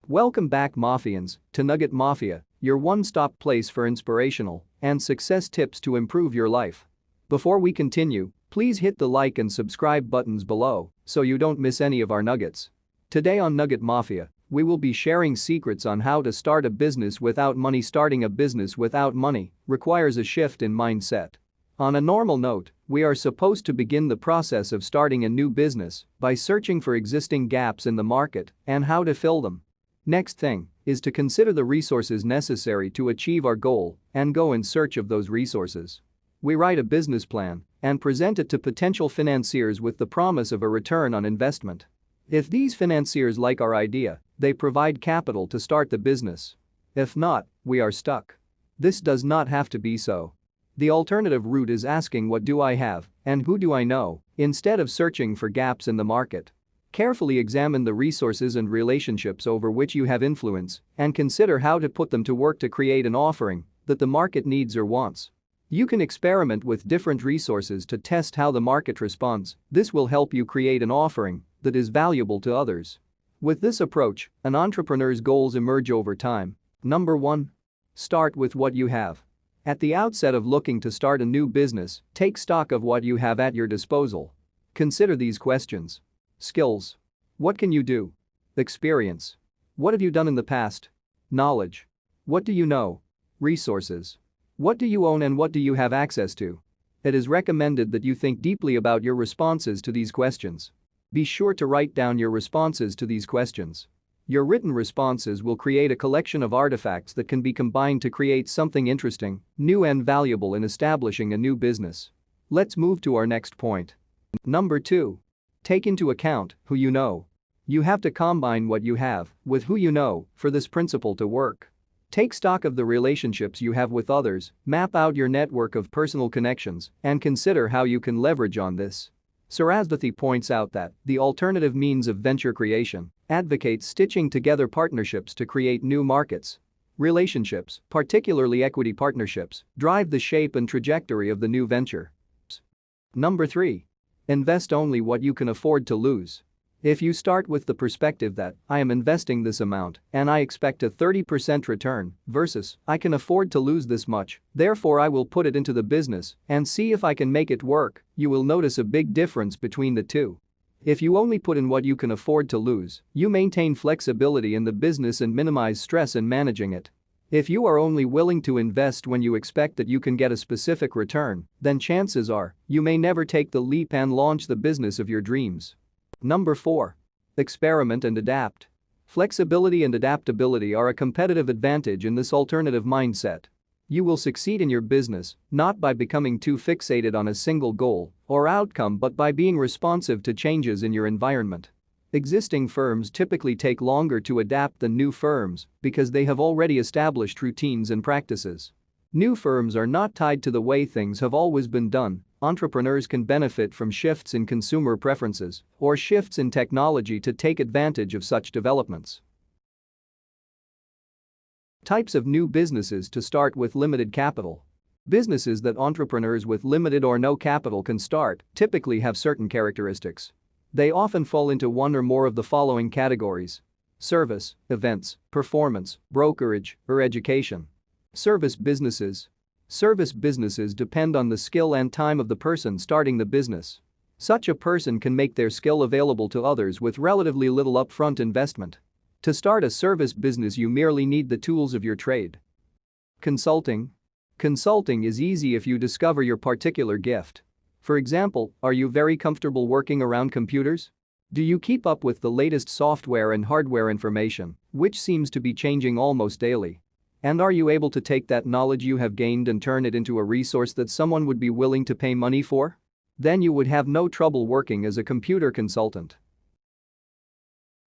Welcome back, Mafians, to Nugget Mafia, your one-stop place for inspirational and success tips to improve your life. Before we continue, please hit the like and subscribe buttons below so you don't miss any of our nuggets. Today on Nugget Mafia, we will be sharing secrets on how to start a business without money. Starting a business without money requires a shift in mindset. On a normal note, we are supposed to begin the process of starting a new business by searching for existing gaps in the market and how to fill them. Next thing is to consider the resources necessary to achieve our goal and go in search of those resources. We write a business plan and present it to potential financiers with the promise of a return on investment. If these financiers like our idea, they provide capital to start the business. If not, we are stuck. This does not have to be so. The alternative route is asking, what do I have and who do I know, instead of searching for gaps in the market. Carefully examine the resources and relationships over which you have influence and consider how to put them to work to create an offering that the market needs or wants. You can experiment with different resources to test how the market responds. This will help you create an offering that is valuable to others. With this approach, an entrepreneur's goals emerge over time. Number 1. Start with what you have. At the outset of looking to start a new business, take stock of what you have at your disposal. Consider these questions. Skills. What can you do? Experience. What have you done in the past? Knowledge. What do you know? Resources. What do you own and what do you have access to? It is recommended that you think deeply about your responses to these questions. Be sure to write down your responses to these questions. Your written responses will create a collection of artifacts that can be combined to create something interesting, new and valuable in establishing a new business. Let's move to our next point. Number 2. Take into account who you know. You have to combine what you have with who you know for this principle to work. Take stock of the relationships you have with others, map out your network of personal connections, and consider how you can leverage on this. Sarasvathy points out that the alternative means of venture creation advocates stitching together partnerships to create new markets. Relationships, particularly equity partnerships, drive the shape and trajectory of the new venture. Number 3. Invest only what you can afford to lose. If you start with the perspective that I am investing this amount and I expect a 30% return versus I can afford to lose this much, therefore I will put it into the business and see if I can make it work, you will notice a big difference between the two. If you only put in what you can afford to lose, you maintain flexibility in the business and minimize stress in managing it. If you are only willing to invest when you expect that you can get a specific return, then chances are you may never take the leap and launch the business of your dreams. Number 4. Experiment and adapt. Flexibility and adaptability are a competitive advantage in this alternative mindset. You will succeed in your business not by becoming too fixated on a single goal or outcome but by being responsive to changes in your environment. Existing firms typically take longer to adapt than new firms because they have already established routines and practices. New firms are not tied to the way things have always been done. Entrepreneurs can benefit from shifts in consumer preferences or shifts in technology to take advantage of such developments. Types of new businesses to start with limited capital. Businesses that entrepreneurs with limited or no capital can start typically have certain characteristics. They often fall into one or more of the following categories: service, events, performance, brokerage, or education. Service businesses. Service businesses depend on the skill and time of the person starting the business. Such a person can make their skill available to others with relatively little upfront investment. To start a service business, you merely need the tools of your trade. Consulting. Consulting is easy if you discover your particular gift. For example, are you very comfortable working around computers? Do you keep up with the latest software and hardware information, which seems to be changing almost daily? And are you able to take that knowledge you have gained and turn it into a resource that someone would be willing to pay money for? Then you would have no trouble working as a computer consultant.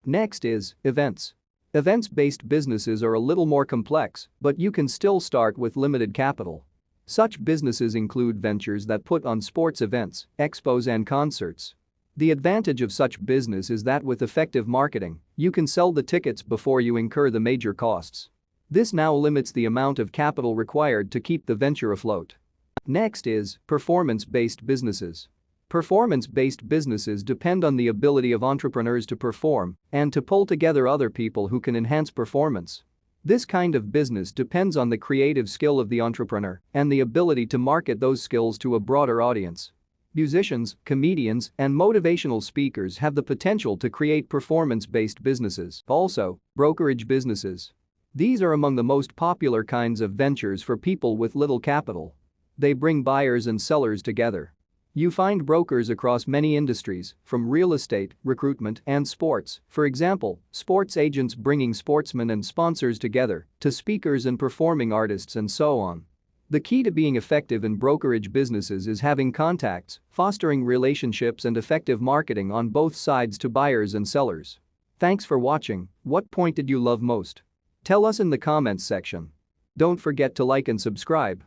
Next is events. Events-based businesses are a little more complex, but you can still start with limited capital. Such businesses include ventures that put on sports events, expos and concerts. The advantage of such business is that with effective marketing, you can sell the tickets before you incur the major costs. This now limits the amount of capital required to keep the venture afloat. Next is performance-based businesses. Performance-based businesses depend on the ability of entrepreneurs to perform and to pull together other people who can enhance performance. This kind of business depends on the creative skill of the entrepreneur and the ability to market those skills to a broader audience. Musicians, comedians, and motivational speakers have the potential to create performance-based businesses. Also, brokerage businesses. These are among the most popular kinds of ventures for people with little capital. They bring buyers and sellers together. You find brokers across many industries, from real estate, recruitment, and sports, for example, sports agents bringing sportsmen and sponsors together, to speakers and performing artists and so on. The key to being effective in brokerage businesses is having contacts, fostering relationships and effective marketing on both sides to buyers and sellers. Thanks for watching. What point did you love most? Tell us in the comments section. Don't forget to like and subscribe.